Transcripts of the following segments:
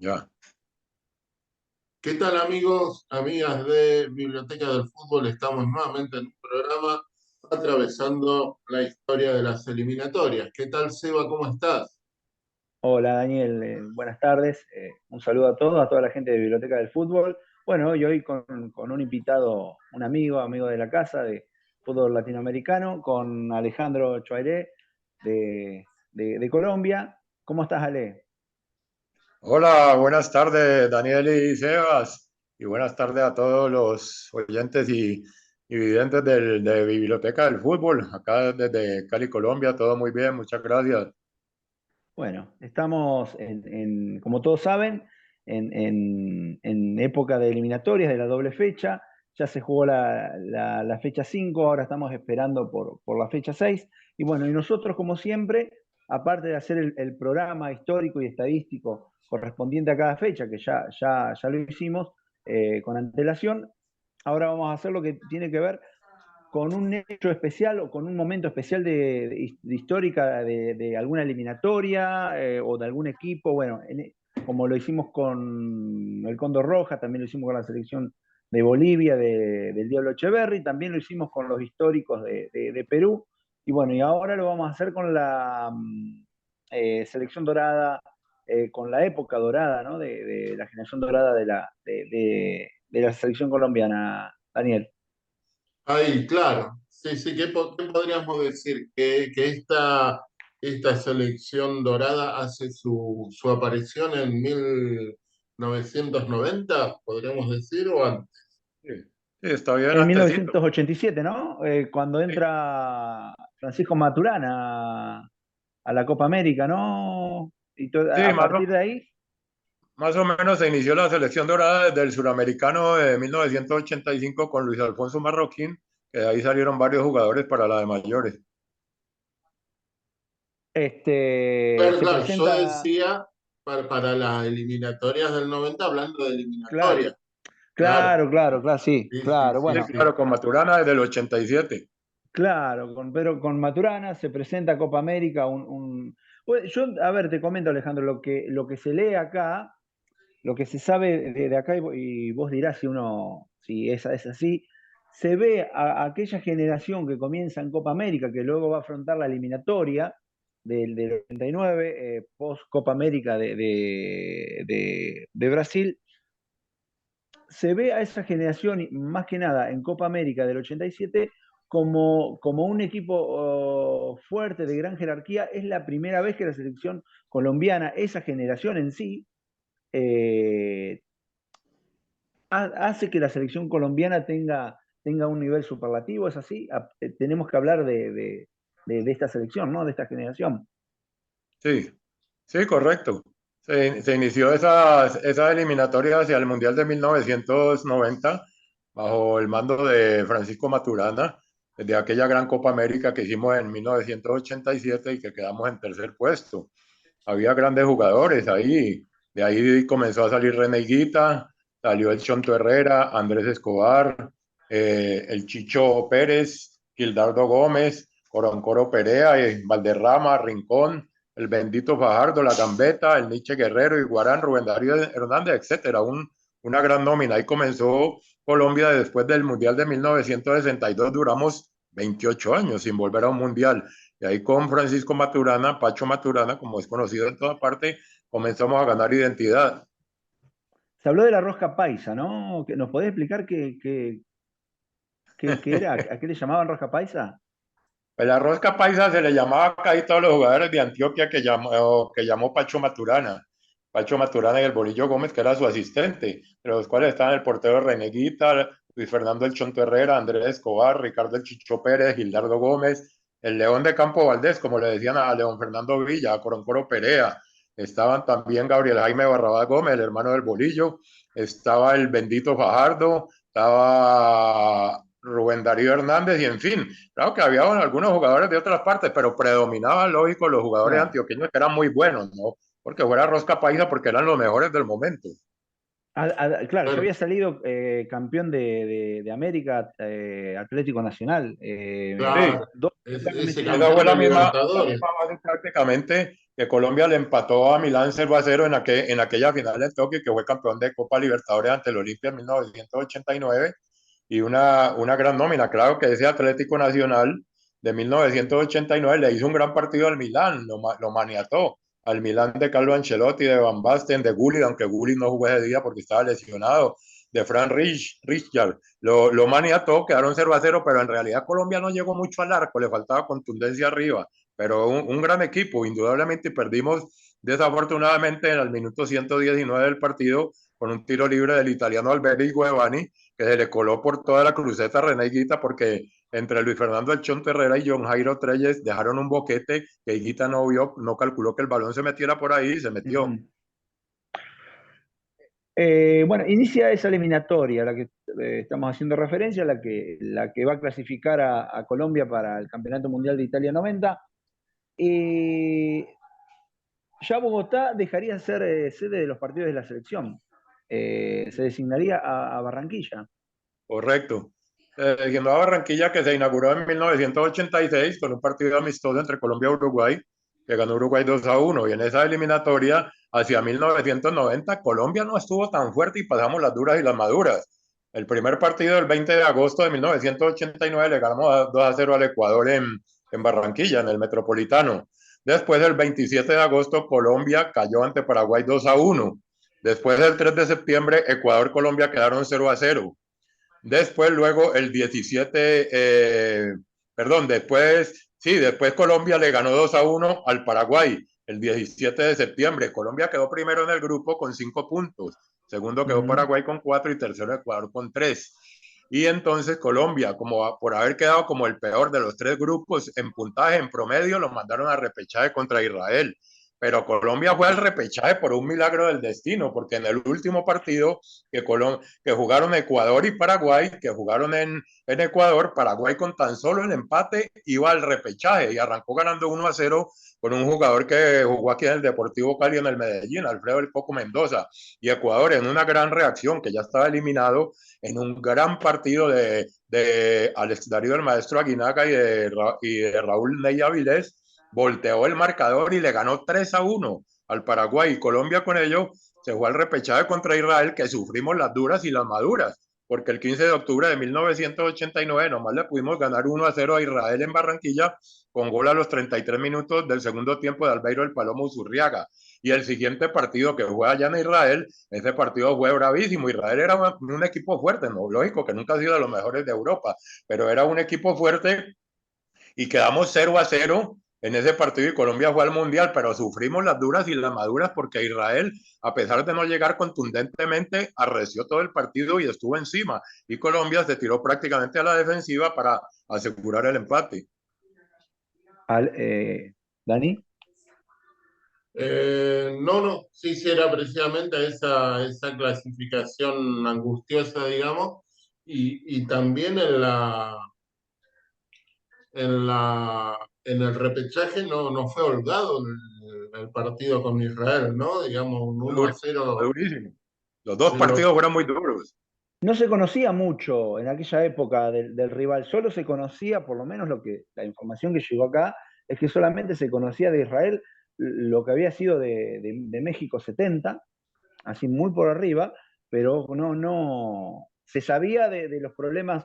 Ya. ¿Qué tal amigos, amigas de Biblioteca del Fútbol? Estamos nuevamente en un programa atravesando la historia de las eliminatorias. ¿Qué tal, Seba? ¿Cómo estás? Hola Daniel, buenas tardes. Un saludo a todos, a toda la gente de Biblioteca del Fútbol. Bueno, y hoy con un invitado, un amigo de la casa de fútbol latinoamericano, con Alejandro Choairé de Colombia. ¿Cómo estás, Ale? Hola, buenas tardes, Daniel y Sebas. Y buenas tardes a todos los oyentes y videntes de Biblioteca del Fútbol. Acá desde Cali, Colombia, todo muy bien, muchas gracias. Bueno, estamos, como todos saben, en época de eliminatorias de la doble fecha. Ya se jugó la fecha 5, ahora estamos esperando por la fecha 6. Y bueno, y nosotros, como siempre, aparte de hacer el programa histórico y estadístico correspondiente a cada fecha, que ya lo hicimos con antelación, ahora vamos a hacer lo que tiene que ver con un hecho especial o con un momento especial de histórica de alguna eliminatoria o de algún equipo. Bueno, como lo hicimos con el Cóndor Roja, también lo hicimos con la selección de Bolivia, del Diablo Echeverri, también lo hicimos con los históricos de Perú. Y bueno, y ahora lo vamos a hacer con la selección dorada, con la época dorada, ¿no? De la generación dorada de la selección colombiana, Daniel. Ahí, claro. Sí, sí, ¿qué podríamos decir? Que esta selección dorada hace su aparición en 1990, podríamos decir, o antes. Sí, sí, está bien En antesito. 1987, ¿no? Cuando Sí, entra Francisco Maturana a la Copa América, ¿no? sí, A partir de ahí, más o menos se inició la selección dorada desde el suramericano de 1985 con Luis Alfonso Marroquín, que de ahí salieron varios jugadores para la de mayores. Claro, se claro, yo presenta, decía para las eliminatorias del 90, hablando de claro, eliminatorias. Claro, claro, sí, sí, sí, claro, sí, Sí, bueno, sí. claro, con Maturana desde el 87. claro, pero con Maturana se presenta Copa América Bueno, yo, a ver, te comento, Alejandro, lo que se lee acá. Lo que se sabe de acá, y vos dirás si es así, se ve a aquella generación que comienza en Copa América, que luego va a afrontar la eliminatoria del 89, post Copa América de Brasil. Se ve a esa generación, y más que nada en Copa América del 87, como un equipo fuerte, de gran jerarquía. Es la primera vez que la selección colombiana, esa generación en sí, eh, hace que la selección colombiana tenga un nivel superlativo. ¿Es así? Tenemos que hablar de esta selección, ¿no? De esta generación. Sí, sí, correcto. Se inició esa eliminatoria hacia el Mundial de 1990 bajo el mando de Francisco Maturana, desde aquella gran Copa América que hicimos en 1987 y que quedamos en tercer puesto. Había grandes jugadores ahí, de ahí comenzó a salir René Higuita, salió el Chonto Herrera, Andrés Escobar, el Chicho Pérez, Gildardo Gómez, Coroncoro Perea, Valderrama, Rincón, el Bendito Fajardo, La Gambeta, el Nietzsche Guerrero, Iguarán, Rubén Darío Hernández, etcétera. Una gran nómina. Ahí comenzó Colombia después del Mundial de 1962. Duramos 28 años sin volver a un Mundial. Y ahí con Francisco Maturana, Pacho Maturana, como es conocido en toda parte, comenzamos a ganar identidad. Se habló de la rosca paisa, ¿no? ¿Nos podés explicar qué era? ¿A qué le llamaban rosca paisa? Pues la rosca paisa se le llamaba acá a todos los jugadores de Antioquia que llamó Pacho Maturana. Pacho Maturana y el Bolillo Gómez, que era su asistente, de los cuales estaban el portero Reneguita, Luis Fernando El Chonto Herrera, Andrés Escobar, Ricardo El Chicho Pérez, Gildardo Gómez, el León de Campo Valdés, como le decían a León Fernando Villa, a Coroncoro Perea. Estaban también Gabriel Jaime Barrabás Gómez, el hermano del Bolillo. Estaba el Bendito Fajardo, estaba Rubén Darío Hernández y en fin, claro que había algunos jugadores de otras partes, pero predominaban, lógico, los jugadores Claro. antioqueños que eran muy buenos, ¿no? Porque fuera Rosca Paisa, porque eran los mejores del momento. Claro, yo Bueno, había salido campeón de América, Atlético Nacional. Sí, claro, Dos años acá no me ese suena. esa fue campeón de la Libertadores. misma base prácticamente que Colombia le empató a Milán 0-0 en aquella final en Tokio, que fue campeón de Copa Libertadores ante el Olimpia en 1989, y una gran nómina. Claro que ese Atlético Nacional de 1989 le hizo un gran partido al Milán, lo maniató al Milán de Carlo Ancelotti, de Van Basten, de Gullit, aunque Gullit no jugó ese día porque estaba lesionado, de Fran Rijkaard, lo maniató, quedaron 0-0, pero en realidad Colombia no llegó mucho al arco, le faltaba contundencia arriba, pero un gran equipo, indudablemente, y perdimos desafortunadamente en el minuto 119 del partido con un tiro libre del italiano Alberi Guevani, que se le coló por toda la cruceta a René Higuita, porque entre Luis Fernando El Chonto Herrera y John Jairo Treyes dejaron un boquete que Higuita no vio, no calculó que el balón se metiera por ahí y se metió. Bueno, inicia esa eliminatoria a la que estamos haciendo referencia, la que va a clasificar a Colombia para el Campeonato Mundial de Italia 90. Ya Bogotá dejaría de ser sede de los partidos de la selección. Se designaría a Barranquilla. Correcto. Yendo a Barranquilla, que se inauguró en 1986 con un partido amistoso entre Colombia y Uruguay, que ganó Uruguay 2-1. Y en esa eliminatoria, hacia 1990, Colombia no estuvo tan fuerte y pasamos las duras y las maduras. El primer partido, el 20 de agosto de 1989, le ganamos 2-0 al Ecuador en Barranquilla, en el Metropolitano. Después, el 27 de agosto, Colombia cayó ante Paraguay 2-1. Después, el 3 de septiembre, Ecuador-Colombia quedaron 0-0. Después, luego, el 17, después Colombia le ganó 2-1 al Paraguay el 17 de septiembre. Colombia quedó primero en el grupo con 5 puntos. Segundo quedó Paraguay con 4 y tercero Ecuador con 3. Y entonces Colombia, como por haber quedado como el peor de los 3 grupos en puntaje, en promedio, lo mandaron a repechaje contra Israel. Pero Colombia fue al repechaje por un milagro del destino, porque en el último partido que jugaron Ecuador y Paraguay, que jugaron en Ecuador, Paraguay con tan solo el empate iba al repechaje y arrancó ganando 1-0 con un jugador que jugó aquí en el Deportivo Cali, en el Medellín, Alfredo El Poco Mendoza. Y Ecuador, en una gran reacción, que ya estaba eliminado, en un gran partido de Alex Darío, del maestro Aguinaga, y de Raúl Ney Avilés, volteó el marcador y le ganó 3-1 al Paraguay. Y Colombia con ello se fue al repechaje contra Israel, que sufrimos las duras y las maduras, porque el 15 de octubre de 1989 nomás le pudimos ganar 1-0 a Israel en Barranquilla, con gol a los 33 minutos del segundo tiempo de Albeiro El Palomo Zurriaga. Y el siguiente partido que fue allá en Israel, ese partido fue bravísimo. Israel era un equipo fuerte, no, lógico que nunca ha sido de los mejores de Europa, pero era un equipo fuerte, y quedamos 0-0 en ese partido y Colombia fue al Mundial, pero sufrimos las duras y las maduras porque Israel, a pesar de no llegar contundentemente, arreció todo el partido y estuvo encima. Y Colombia se tiró prácticamente a la defensiva para asegurar el empate. ¿Dani? No, sí, sí, era precisamente esa clasificación angustiosa, digamos, y también en el repechaje no fue holgado el partido con Israel, ¿no? Digamos, un 1-0. Durísimo. Los dos De los, partidos fueron muy duros. No se conocía mucho en aquella época del rival, solo se conocía, por lo menos la información que llegó acá, es que solamente se conocía de Israel lo que había sido de México 70, así muy por arriba, pero no se sabía de los problemas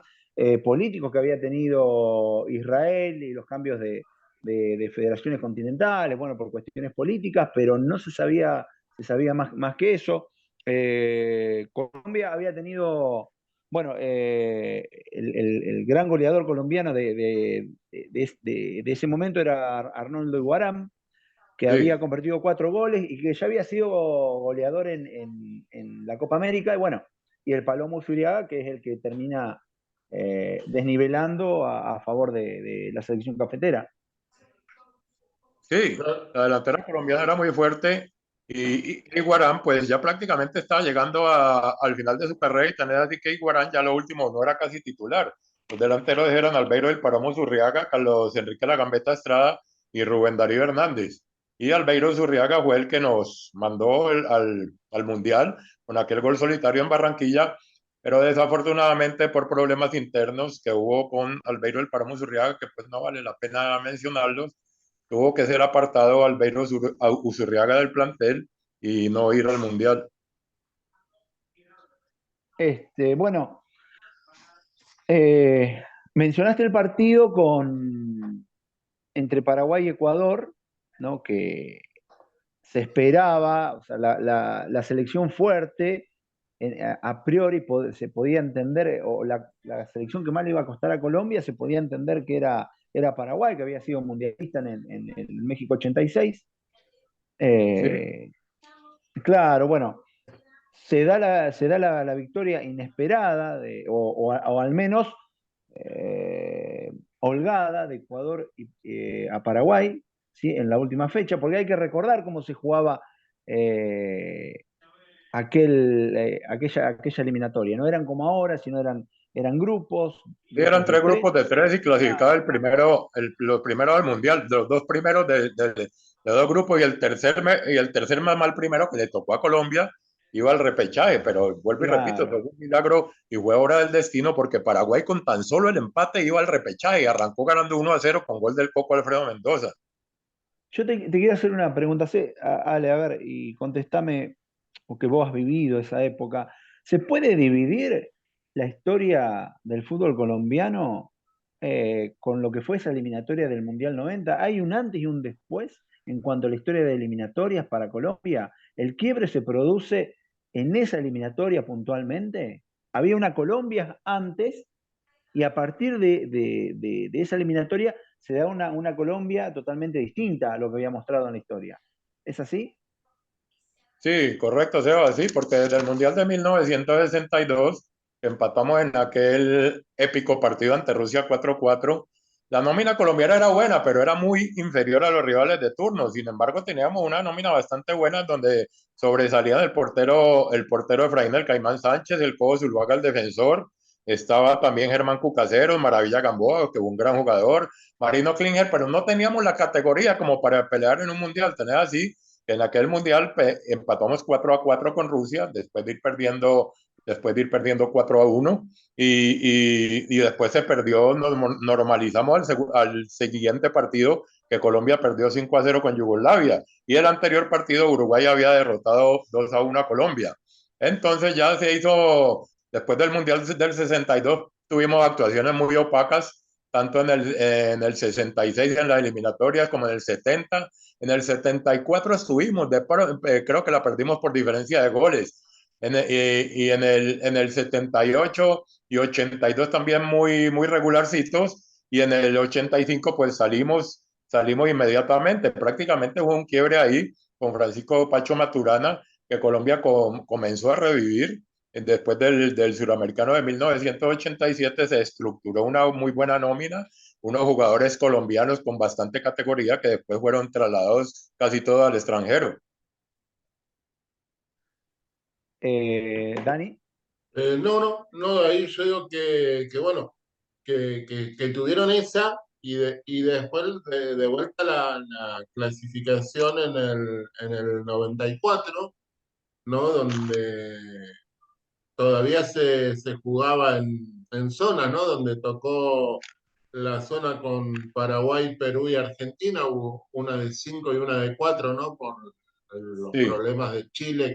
políticos que había tenido Israel y los cambios de federaciones continentales, bueno, por cuestiones políticas, pero no se sabía más que eso. Colombia había tenido, bueno, el gran goleador colombiano de ese momento era Arnoldo Iguarán, que Sí. había convertido 4 goles y que ya había sido goleador en la Copa América, y bueno, y el Palomo Zuriaga, que es el que termina desnivelando a favor de la selección cafetera. Sí, la delantera colombiana era muy fuerte, y Iguarán pues ya prácticamente estaba llegando al final de su carrera, y también así que Iguarán ya lo último no era casi titular. Los delanteros eran Albeiro del Palomo Zurriaga, Carlos Enrique La Gambeta Estrada y Rubén Darío Hernández. Y Albeiro Zurriaga fue el que nos mandó al Mundial con aquel gol solitario en Barranquilla, pero desafortunadamente por problemas internos que hubo con Albeiro del Palomo Zurriaga, que pues no vale la pena mencionarlos, tuvo que ser apartado Albeiro Usurriaga del plantel y no ir al Mundial. Bueno, mencionaste el partido entre Paraguay y Ecuador, ¿no? Que se esperaba, o sea, la selección fuerte, a priori se podía entender, o la selección que más le iba a costar a Colombia, se podía entender que era Paraguay, que había sido mundialista en el México 86. Sí, Eh, claro, bueno, se da la victoria inesperada, o al menos holgada de Ecuador a Paraguay, ¿sí? En la última fecha, porque hay que recordar cómo se jugaba eh, aquella eliminatoria. No eran como ahora, sino eran grupos, sí, eran grupos de 3 grupos tres. de 3 y clasificaba el primero, los primeros del Mundial, los 2 primeros de 2 grupos, y el tercer más mal primero que le tocó a Colombia iba al repechaje, pero vuelvo y repito, fue Claro. un milagro y fue obra del destino porque Paraguay con tan solo el empate iba al repechaje y arrancó ganando 1-0 con gol del Coco Alfredo Mendoza. Yo te quiero hacer una pregunta, Ale, a ver, y contestame, porque vos has vivido esa época. ¿Se puede dividir la historia del fútbol colombiano con lo que fue esa eliminatoria del Mundial 90? ¿Hay un antes y un después en cuanto a la historia de eliminatorias para Colombia? ¿El quiebre se produce en esa eliminatoria puntualmente? ¿Había una Colombia antes y a partir de esa eliminatoria se da una Colombia totalmente distinta a lo que había mostrado en la historia? ¿Es así? Sí, correcto, Seba, sí, porque desde el Mundial de 1962, que empatamos en aquel épico partido ante Rusia 4-4, la nómina colombiana era buena, pero era muy inferior a los rivales de turno. Sin embargo, teníamos una nómina bastante buena donde sobresalían el portero Efraín el Caimán Sánchez, el Cobo Zuluaga, el defensor. Estaba también Germán Cucasero, Maravilla Gamboa, que fue un gran jugador, Marino Klinger, pero no teníamos la categoría como para pelear en un mundial. Tener así que en aquel mundial empatamos 4-4 con Rusia, después de ir perdiendo 4-1, y después se perdió, nos normalizamos al siguiente partido, que Colombia perdió 5-0 con Yugoslavia, y el anterior partido Uruguay había derrotado 2-1 a Colombia. Entonces ya se hizo, después del mundial del 62, tuvimos actuaciones muy opacas, tanto en el 66 en las eliminatorias como en el 70. En el 74 estuvimos, creo que la perdimos por diferencia de goles. Y en el 78 y 82 también muy, muy regularcitos. Y en el 85 pues salimos inmediatamente. Prácticamente hubo un quiebre ahí con Francisco Pacho Maturana, que Colombia comenzó a revivir. Después del suramericano de 1987 se estructuró una muy buena nómina, unos jugadores colombianos con bastante categoría que después fueron trasladados casi todos al extranjero. Dani. No, ahí yo digo que bueno, que tuvieron esa y después de vuelta la clasificación en el 94, ¿no? Donde todavía se jugaba en zona, ¿no? Donde tocó la zona con Paraguay, Perú y Argentina, hubo una de 5 y una de 4, ¿no? Por los Sí, problemas de Chile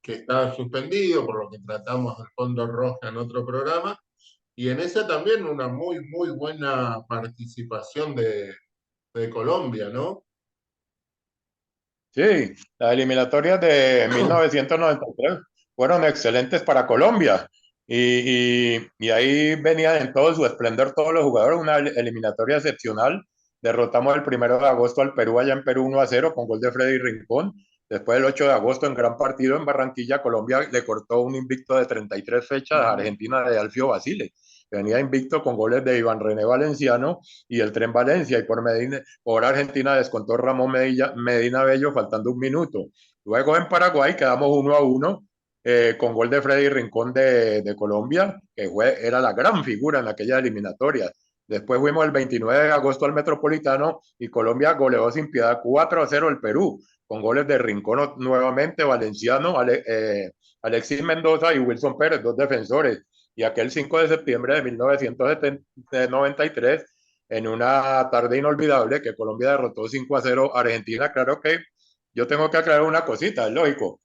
que estaba suspendido, por lo que tratamos del Fondo Roja en otro programa. Y en esa también una muy, muy buena participación de Colombia, ¿no? sí, las eliminatorias de 1993 fueron excelentes para Colombia. Y ahí venían en todo su esplendor todos los jugadores, una eliminatoria excepcional. Derrotamos el 1 de agosto al Perú allá en Perú 1-0 con gol de Freddy Rincón. Después el 8 de agosto en gran partido en Barranquilla, Colombia le cortó un invicto de 33 fechas a Ujú. Argentina de Alfio Basile, que venía invicto con goles de Iván René Valenciano y el Tren Valencia, y por Argentina descontó Ramón Medina Bello faltando un minuto. Luego en Paraguay quedamos 1-1 con gol de Freddy Rincón de Colombia, que era la gran figura en aquella eliminatoria. Después fuimos el 29 de agosto al Metropolitano y Colombia goleó sin piedad 4-0 el Perú, con goles de Rincón nuevamente, Valenciano, Alexis Mendoza y Wilson Pérez, dos defensores. Y aquel 5 de septiembre de 1993 en una tarde inolvidable que Colombia derrotó 5-0 a Argentina. Claro que yo tengo que aclarar una cosita, es lógico.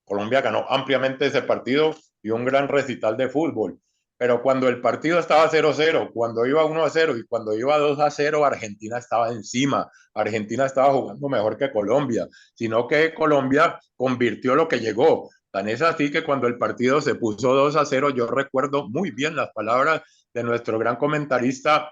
Colombia ganó ampliamente ese partido y un gran recital de fútbol. Pero cuando el partido estaba 0-0, cuando iba 1-0 y cuando iba 2-0, Argentina estaba encima. Argentina estaba jugando mejor que Colombia, sino que Colombia convirtió lo que llegó. Tan es así que cuando el partido se puso 2-0, yo recuerdo muy bien las palabras de nuestro gran comentarista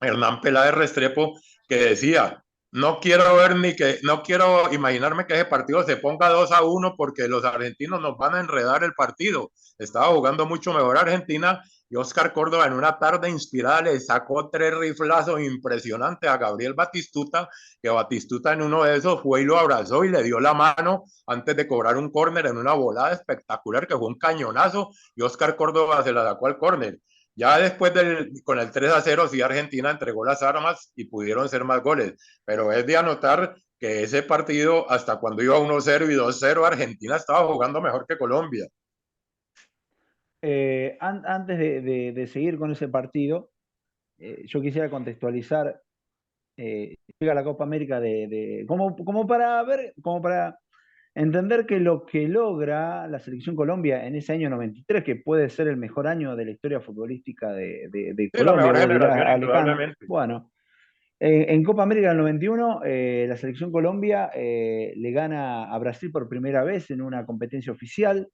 Hernán Peláez Restrepo, que decía: no quiero ver ni que, no quiero imaginarme que ese partido se ponga 2-1 porque los argentinos nos van a enredar el partido. Estaba jugando mucho mejor Argentina y Oscar Córdoba en una tarde inspirada le sacó 3 riflazos impresionantes a Gabriel Batistuta, que Batistuta en uno de esos fue y lo abrazó y le dio la mano antes de cobrar un córner en una volada espectacular que fue un cañonazo y Oscar Córdoba se la sacó al córner. Ya después con el 3-0, sí, Argentina entregó las armas y pudieron ser más goles. Pero es de anotar que ese partido, hasta cuando iba 1-0 y 2-0, Argentina estaba jugando mejor que Colombia. Antes de seguir con ese partido, yo quisiera contextualizar. Llega la Copa América como para ver, como para entender que lo que logra la selección Colombia en ese año 93, que puede ser el mejor año de la historia futbolística de Sí, la Colombia, mejor vos dirás, generación, Alejandro. indudablemente. Bueno, en Copa América del 91, la selección Colombia le gana a Brasil por primera vez en una competencia oficial.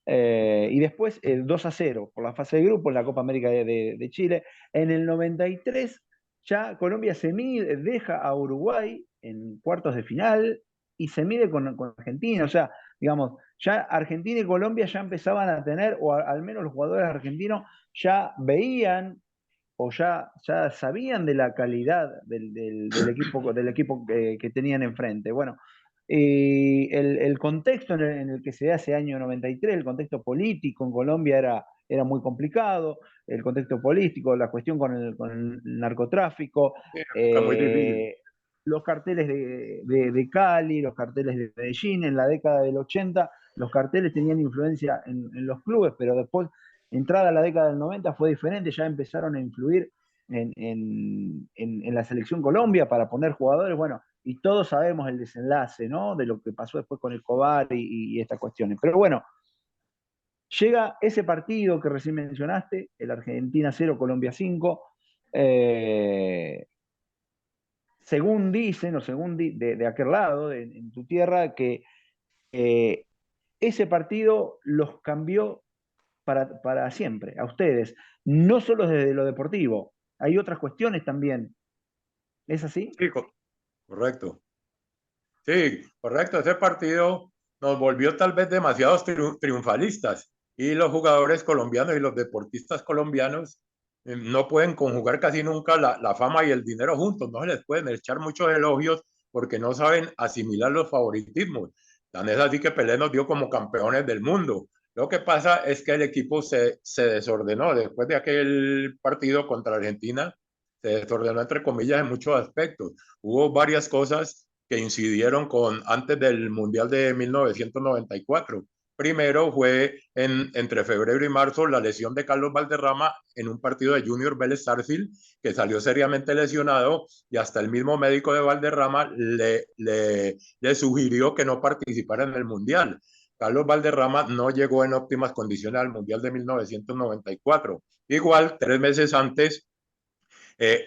Y después 2-0 por la fase de grupo en la Copa América de Chile. En el 93 ya Colombia deja a Uruguay en cuartos de final y se mide con Argentina. O sea, digamos, ya Argentina y Colombia ya empezaban a tener, o al menos los jugadores argentinos ya veían o ya sabían de la calidad del equipo que tenían enfrente. Bueno, y el contexto en el que se da ese año 93, el contexto político en Colombia era muy complicado, el contexto político, la cuestión con el narcotráfico, Sí, época muy difícil. los carteles de Cali, los carteles de Medellín, en la década del 80, los carteles tenían influencia en los clubes, pero después, entrada la década del 90, fue diferente, ya empezaron a influir en la selección Colombia para poner jugadores, bueno, y todos sabemos el desenlace, ¿no? De lo que pasó después con Escobar y estas cuestiones. Pero bueno, llega ese partido que recién mencionaste, el Argentina 0, Colombia 5. Según dicen, o según de aquel lado, en tu tierra, que eh, ese partido los cambió para siempre, a ustedes. No solo desde lo deportivo, hay otras cuestiones también. ¿Es así? Sí, correcto. Sí, correcto. Ese partido nos volvió tal vez demasiados triunfalistas y los jugadores colombianos y los deportistas colombianos no pueden conjugar casi nunca la fama y el dinero juntos. No se les pueden echar muchos elogios porque no saben asimilar los favoritismos. Tan es así que Pelé nos dio como campeones del mundo. Lo que pasa es que el equipo se desordenó después de aquel partido contra Argentina. Se desordenó entre comillas en muchos aspectos. Hubo varias cosas que incidieron antes del Mundial de 1994. Primero fue entre febrero y marzo la lesión de Carlos Valderrama en un partido de Junior Vélez Sarsfield, que salió seriamente lesionado y hasta el mismo médico de Valderrama le sugirió que no participara en el Mundial. Carlos Valderrama no llegó en óptimas condiciones al Mundial de 1994. Igual, 3 meses antes,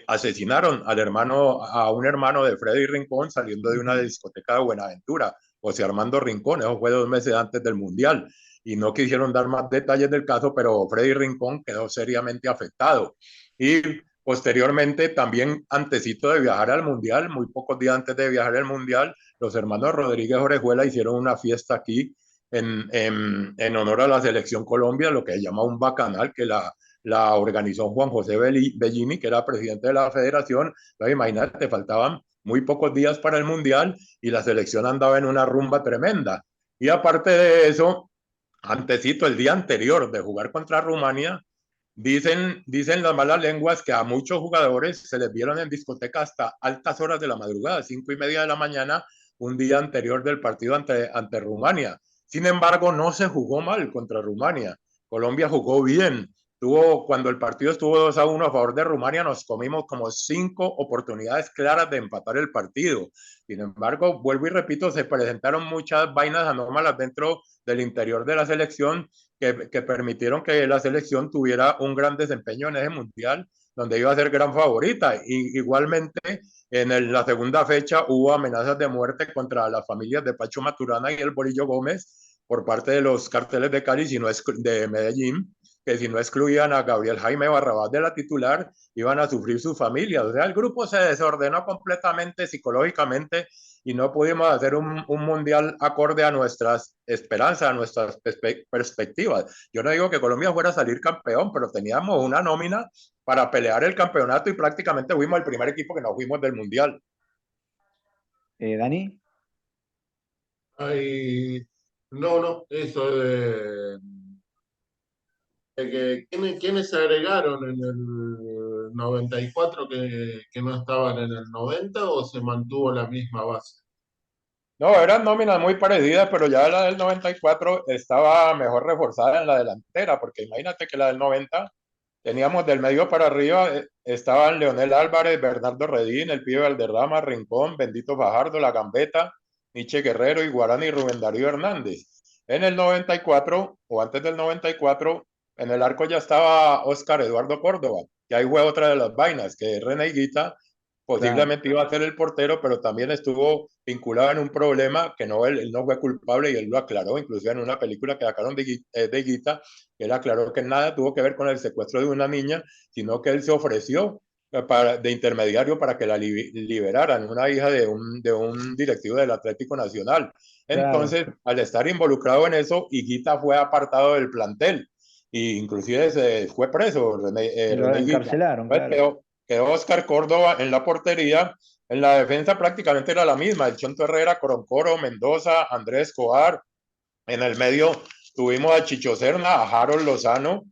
asesinaron a un hermano de Freddy Rincón saliendo de una discoteca de Buenaventura, José Armando Rincón. Eso fue 2 meses antes del Mundial y no quisieron dar más detalles del caso, pero Freddy Rincón quedó seriamente afectado. Y posteriormente, también antesito de viajar al Mundial, muy pocos días antes de viajar al Mundial, los hermanos Rodríguez Orejuela hicieron una fiesta aquí en honor a la selección Colombia, lo que se llama un bacanal, que la organizó Juan José Bellini, que era presidente de la federación. Entonces, imagínate, faltaban muy pocos días para el Mundial y la selección andaba en una rumba tremenda. Y aparte de eso, antesito, el día anterior de jugar contra Rumania, dicen las malas lenguas que a muchos jugadores se les vieron en discoteca hasta altas horas de la madrugada, 5:30 de la mañana, un día anterior del partido ante Rumania. Sin embargo, no se jugó mal contra Rumania. Colombia jugó bien, Cuando el partido estuvo 2-1 a favor de Rumania, nos comimos como 5 oportunidades claras de empatar el partido. Sin embargo, vuelvo y repito, se presentaron muchas vainas anómalas dentro del interior de la selección que permitieron que la selección tuviera un gran desempeño en ese mundial, donde iba a ser gran favorita. Y igualmente, la segunda fecha hubo amenazas de muerte contra las familias de Pacho Maturana y el Bolillo Gómez por parte de los carteles de Cali, sino de Medellín, que si no excluían a Gabriel Jaime Barrabás de la titular, iban a sufrir sus familias. O sea, el grupo se desordenó completamente psicológicamente y no pudimos hacer un mundial acorde a nuestras esperanzas, a nuestras perspectivas. Yo no digo que Colombia fuera a salir campeón, pero teníamos una nómina para pelear el campeonato y prácticamente fuimos el primer equipo que nos fuimos del mundial. Dani. Ay, no, eso ¿quiénes se agregaron en el 94 que no estaban en el 90 o se mantuvo la misma base? No, eran nóminas muy parecidas, pero ya la del 94 estaba mejor reforzada en la delantera, porque imagínate que la del 90 teníamos del medio para arriba, estaban Leonel Álvarez, Bernardo Redín, el pibe Valderrama, Rincón, Bendito Fajardo, La Gambetta, Nietzsche Guerrero, Iguarán y Rubén Darío Hernández. En el 94, o antes del 94, en el arco ya estaba Óscar Eduardo Córdoba, que ahí fue otra de las vainas, que René Higuita posiblemente iba a ser el portero, pero también estuvo vinculado en un problema que no, él no fue culpable y él lo aclaró, inclusive en una película que sacaron de Guita, él aclaró que nada tuvo que ver con el secuestro de una niña, sino que él se ofreció de intermediario para que la liberaran, una hija de un directivo del Atlético Nacional. Entonces, claro, al estar involucrado en eso, Higuita fue apartado del plantel e inclusive se fue preso. Lo encarcelaron, claro. Quedó Oscar Córdoba en la portería. En la defensa prácticamente era la misma, el Chonto Herrera, Coroncoro, Mendoza, Andrés Escobar. En el medio tuvimos a Chicho Serna, a Harold Lozano,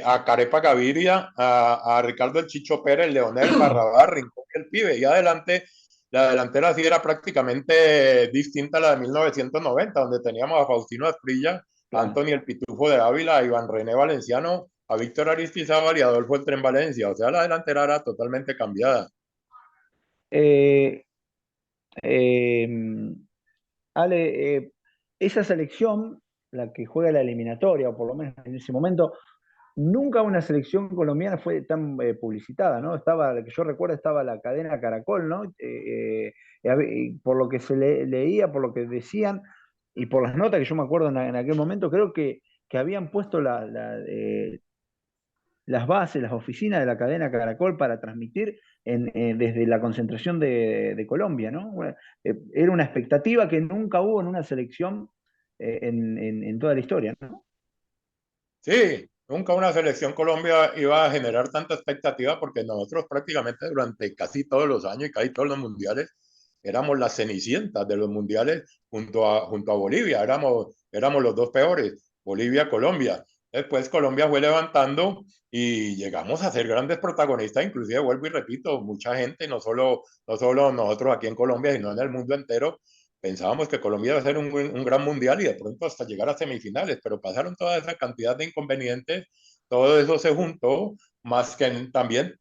a Carepa Gaviria, a Ricardo el Chicho Pérez, Leonel Barrabás, Rincón y el Pibe. Y adelante, la delantera sí era prácticamente distinta a la de 1990, donde teníamos a Faustino Asprilla, a Anthony el Pitufo de Ávila, a Iván René Valenciano, a Víctor Aristizábal y a Adolfo el Tren Valencia. O sea, la delantera era totalmente cambiada. Ale, esa selección, la que juega la eliminatoria, o por lo menos en ese momento, nunca una selección colombiana fue tan publicitada, ¿no? Estaba, la que yo recuerdo, estaba la cadena Caracol, ¿no? Por lo que se leía, por lo que decían, y por las notas que yo me acuerdo en aquel momento, creo que habían puesto las bases, las oficinas de la cadena Caracol para transmitir desde la concentración de Colombia, ¿no? Era una expectativa que nunca hubo en una selección en toda la historia, ¿no? Sí, nunca una selección Colombia iba a generar tanta expectativa porque nosotros prácticamente durante casi todos los años y casi todos los mundiales éramos las cenicientas de los mundiales junto a Bolivia, éramos los dos peores, Bolivia, Colombia. Después Colombia fue levantando y llegamos a ser grandes protagonistas, inclusive vuelvo y repito, mucha gente, no solo nosotros aquí en Colombia, sino en el mundo entero, pensábamos que Colombia iba a ser un gran mundial y de pronto hasta llegar a semifinales, pero pasaron toda esa cantidad de inconvenientes, todo eso se juntó, más que también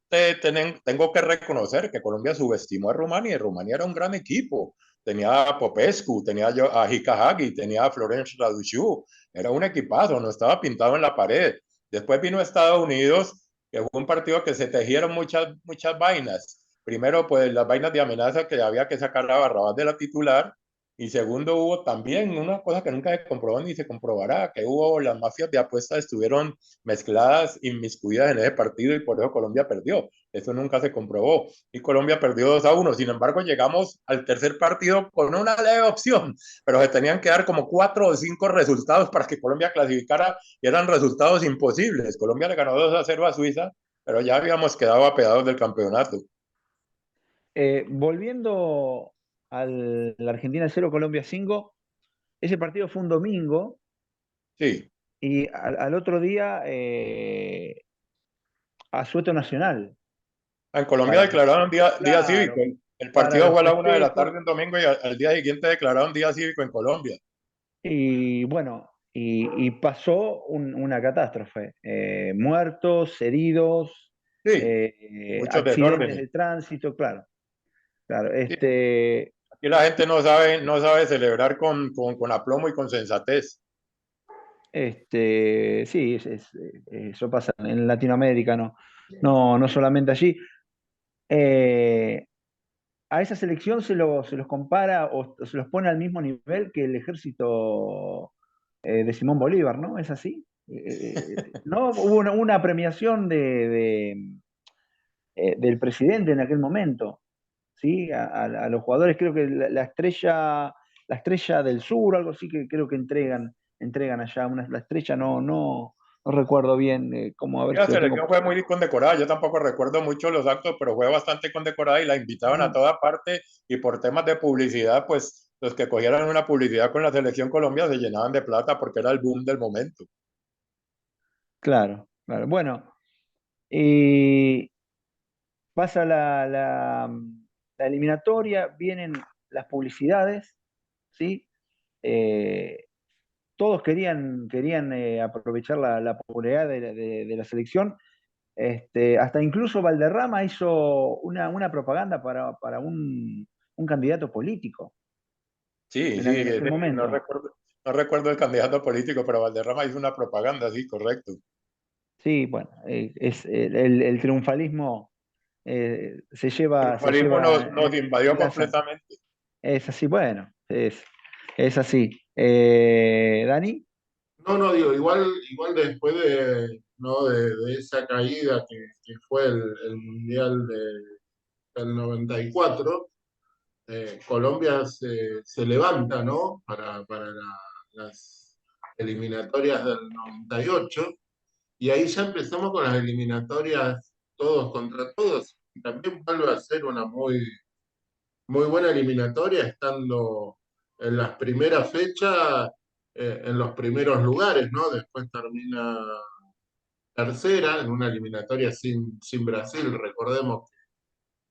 tengo que reconocer que Colombia subestimó a Rumania y Rumania era un gran equipo. Tenía a Popescu, tenía a Hika Hagi, tenía a Florence Raduciu, era un equipazo, no estaba pintado en la pared. Después vino Estados Unidos, que fue un partido que se tejieron muchas vainas. Primero, pues las vainas de amenaza que había que sacar a Barrabás de la titular, y segundo, hubo también una cosa que nunca se comprobó ni se comprobará, que hubo las mafias de apuestas estuvieron mezcladas, inmiscuidas en ese partido y por eso Colombia perdió. Eso nunca se comprobó y Colombia perdió 2-1. Sin embargo, llegamos al tercer partido con una leve opción, pero se tenían que dar como 4 o 5 resultados para que Colombia clasificara y eran resultados imposibles. Colombia le ganó 2-0 a Suiza, pero ya habíamos quedado apeados del campeonato. Volviendo a la Argentina 0, Colombia 5, ese partido fue un domingo. Sí. Y al otro día, asueto nacional. En Colombia declararon día cívico. El partido fue a la 1 de la tarde en domingo y al día siguiente declararon día cívico en Colombia. Y bueno, y pasó una catástrofe. Muertos, heridos, Sí, muchos accidentes desórdenes. de tránsito, claro, claro. Sí, aquí la gente no sabe celebrar con aplomo y con sensatez. Sí, eso pasa en Latinoamérica, no solamente allí. Eh, a esa selección se los compara o se los pone al mismo nivel que el ejército de Simón Bolívar, ¿no? ¿Es así? ¿No? Hubo una premiación del presidente en aquel momento, ¿sí? A los jugadores, creo que la estrella del sur, algo así que creo que entregan allá, la estrella, no recuerdo bien cómo, a Y ver la si lo tengo selección por fue acá. muy condecorada. Yo tampoco recuerdo mucho los actos, pero fue bastante condecorada y la invitaban a Mm, toda parte. Y por temas de publicidad, pues los que cogieran una publicidad con la selección Colombia se llenaban de plata porque era el boom del momento. claro, claro. Bueno, y pasa la eliminatoria, vienen las publicidades, ¿sí? Eh, todos querían aprovechar la popularidad de la selección. Hasta incluso Valderrama hizo una propaganda para un candidato político Sí, en, sí, en aquel momento. no recuerdo el candidato político, pero Valderrama hizo una propaganda, sí, correcto. Sí, bueno, el triunfalismo El se triunfalismo lleva nos invadió en la sangre. completamente. Es así, bueno, es así. Dani, No, no, digo, igual después ¿no? de esa caída que fue el Mundial del 94, Colombia se levanta, ¿no? Para las eliminatorias del 98, y ahí ya empezamos con las eliminatorias todos contra todos, y también vuelve a ser una muy buena eliminatoria, estando en las primeras fechas, en los primeros lugares, ¿no? Después termina tercera en una eliminatoria sin Brasil. Recordemos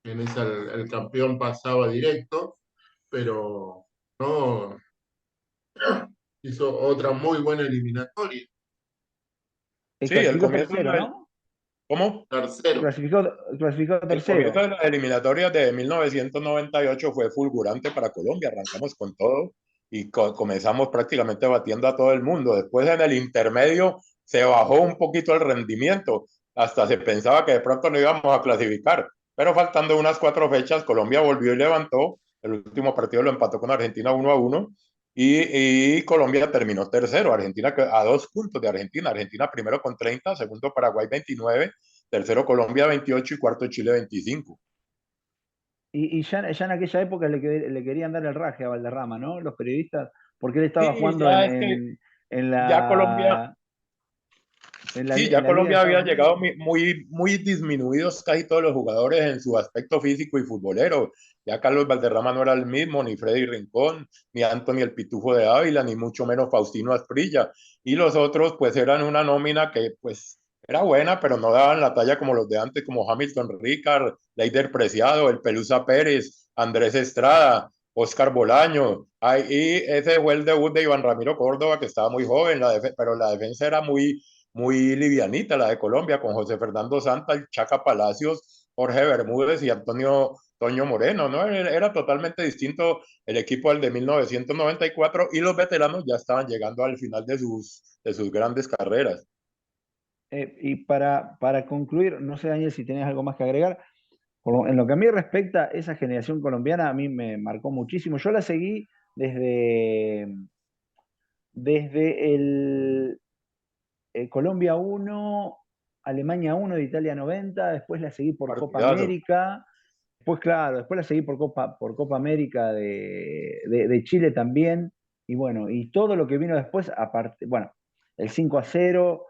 que en esa el campeón pasaba directo, pero no hizo otra muy buena eliminatoria. Sí, el clasificó comienzo tercero, del, ¿no? ¿cómo? Tercero. Clasificó El comienzo tercero. de las eliminatorias de 1998 fue fulgurante para Colombia. Arrancamos con todo y comenzamos prácticamente batiendo a todo el mundo. Después en el intermedio se bajó un poquito el rendimiento. Hasta se pensaba que de pronto no íbamos a clasificar. Pero faltando unas 4 fechas, Colombia volvió y levantó. El último partido lo empató con Argentina 1-1 y Colombia terminó tercero. Argentina a 2 puntos de Argentina. Argentina primero con 30, segundo Paraguay 29, tercero Colombia 28 y cuarto Chile 25. Y ya en aquella época le querían dar el raje a Valderrama, ¿no? Los periodistas, porque él estaba Sí, jugando ya es que en ya Colombia, la, sí, en ya la Liga de Colombia había Estados llegado Unidos. muy disminuidos casi todos los jugadores en su aspecto físico y futbolero. Ya Carlos Valderrama no era el mismo, ni Freddy Rincón, ni Anthony el Pitufo de Ávila, ni mucho menos Faustino Asprilla. Y los otros pues eran una nómina que pues era buena, pero no daban la talla como los de antes, como Hamilton Ricard, Leider Preciado, el Pelusa Pérez, Andrés Estrada, Oscar Bolaño. Ay, y ese fue el debut de Iván Ramiro Córdoba, que estaba muy joven, pero la defensa era muy livianita, la de Colombia, con José Fernando Santa, el Chaca Palacios, Jorge Bermúdez y Antonio Toño Moreno, ¿no? Era totalmente distinto el equipo al de 1994 y los veteranos ya estaban llegando al final de sus grandes carreras. Y para concluir, no sé, Daniel, si tenés algo más que agregar. En lo que a mí respecta, esa generación colombiana a mí me marcó muchísimo. Yo la seguí desde Colombia 1, Alemania 1 de Italia 90, después la seguí por Copa Partidazo. América. Pues claro, después la seguí por Copa América de Chile también. Y bueno, y todo lo que vino después, aparte, bueno, el 5-0,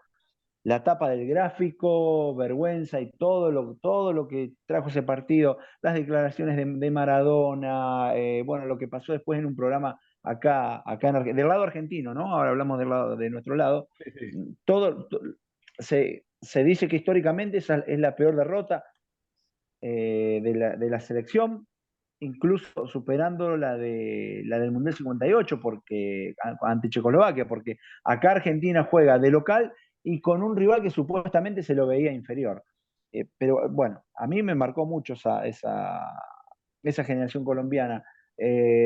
la tapa del gráfico, vergüenza y todo lo que trajo ese partido, las declaraciones de Maradona, bueno, lo que pasó después en un programa acá del lado argentino, ¿no? Ahora hablamos del lado de nuestro lado. Sí, sí. Todo, se dice que históricamente esa es la peor derrota de la selección. incluso superando la del Mundial 58 porque, ante Checoslovaquia, porque acá Argentina juega de local y con un rival que supuestamente se lo veía inferior. Pero bueno, a mí me marcó mucho esa generación colombiana,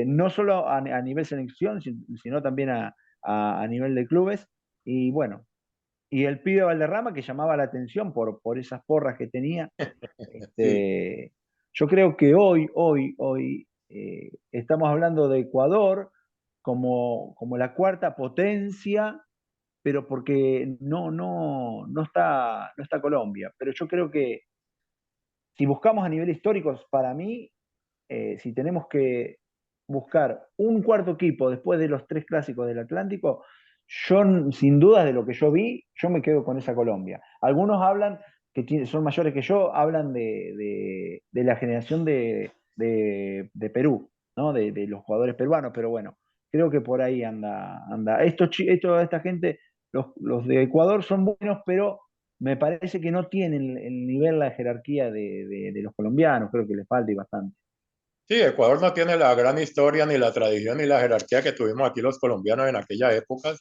no solo a nivel selección, sino también a nivel de clubes. Y bueno, y el pibe Valderrama que llamaba la atención por esas porras que tenía. Sí, Yo creo que hoy estamos hablando de Ecuador como la cuarta potencia, pero porque no está Colombia. Pero yo creo que si buscamos a nivel histórico, para mí, si tenemos que buscar un cuarto equipo después de los tres clásicos del Atlántico, yo, sin dudas de lo que yo vi, yo me quedo con esa Colombia. Algunos hablan, son mayores que yo, hablan de la generación de Perú, ¿no? De los jugadores peruanos, pero bueno, creo que por ahí anda. Esta gente, los de Ecuador son buenos, pero me parece que no tienen el nivel, la jerarquía de los colombianos, creo que les falta y bastante. sí, Ecuador no tiene la gran historia, ni la tradición, ni la jerarquía que tuvimos aquí los colombianos en aquella época.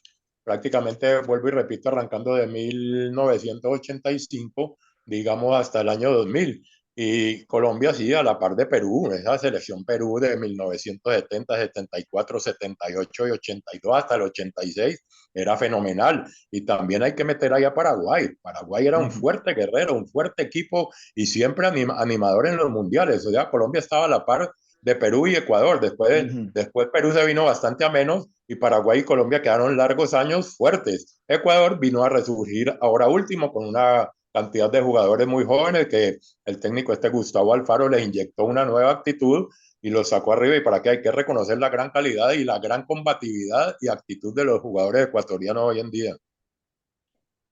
Prácticamente, vuelvo y repito, arrancando de 1985, digamos, hasta el año 2000. Y Colombia sí, a la par de Perú, esa selección Perú de 1970, 74, 78 y 82 hasta el 86 era fenomenal. Y también hay que meter ahí a Paraguay. Paraguay era un Ujú, fuerte guerrero, un fuerte equipo y siempre animador en los mundiales. O sea, Colombia estaba a la par de Perú y Ecuador. ujú. Después Perú se vino bastante a menos y Paraguay y Colombia quedaron largos años fuertes. Ecuador vino a resurgir ahora último con una cantidad de jugadores muy jóvenes que el técnico Gustavo Alfaro les inyectó una nueva actitud y los sacó arriba y para qué hay que reconocer la gran calidad y la gran combatividad y actitud de los jugadores ecuatorianos hoy en día.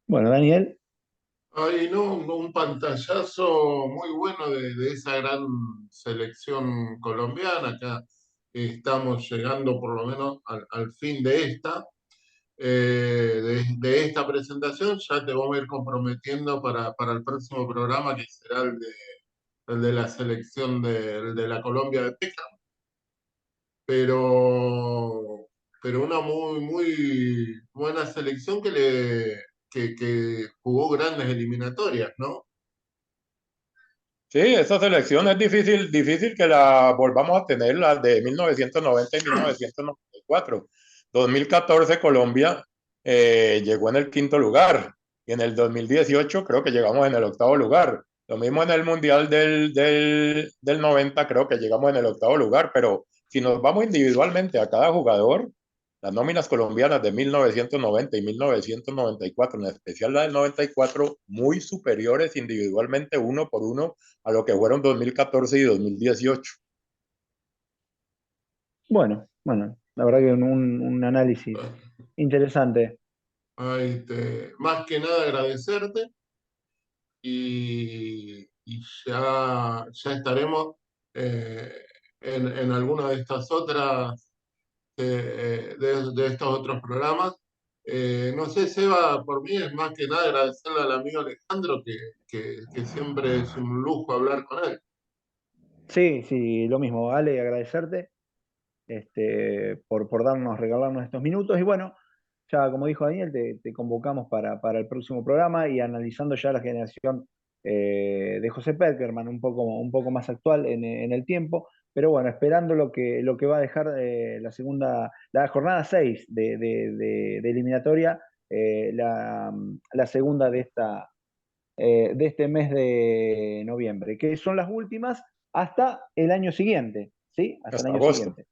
Bueno, Daniel, Ay, no, un pantallazo muy bueno de esa gran selección colombiana. Acá estamos llegando por lo menos al fin de esta. De esta presentación. Ya te vamos a ir comprometiendo para el próximo programa, que será el de la selección el de la Colombia de Peca, pero, pero una muy buena selección que jugó grandes eliminatorias, ¿no? Sí, esa selección es difícil que la volvamos a tener, la de 1990 y 1994. 2014 Colombia llegó en el quinto lugar y en el 2018 creo que llegamos en el octavo lugar. Lo mismo en el Mundial del 90 creo que llegamos en el octavo lugar, pero si nos vamos individualmente a cada jugador, las nóminas colombianas de 1990 y 1994, en especial la del 94, muy superiores individualmente uno por uno a lo que fueron 2014 y 2018. bueno, la verdad que un análisis interesante. Ay, más que nada agradecerte y ya estaremos eh, en alguna de estas otras de estos otros programas. No sé, Seba, por mí es más que nada agradecerle al amigo Alejandro, que siempre es un lujo hablar con él. Sí, sí, lo mismo, Ale, agradecerte por regalarnos estos minutos. Y bueno, ya como dijo Daniel, te convocamos para el próximo programa y analizando ya la generación de José Peckerman, un poco más actual en el tiempo, pero bueno, esperando lo que va a dejar la jornada 6 de eliminatoria, la segunda de este mes de noviembre, que son las últimas hasta el año siguiente, ¿sí? Hasta el Hasta año agosto. siguiente.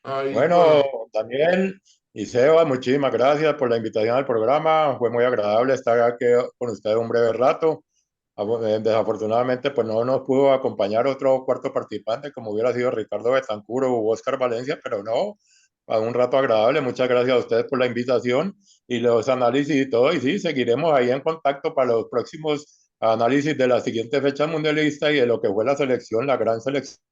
Ay, Bueno, bueno, Daniel y Seba, muchísimas gracias por la invitación al programa. Fue muy agradable estar aquí con ustedes un breve rato. Desafortunadamente, pues no nos pudo acompañar otro cuarto participante, como hubiera sido Ricardo Betancur o Oscar Valencia, pero no, a un rato agradable. Muchas gracias a ustedes por la invitación y los análisis y todo. Y sí, seguiremos ahí en contacto para los próximos análisis de la siguiente fecha mundialista y de lo que fue la selección, la gran selección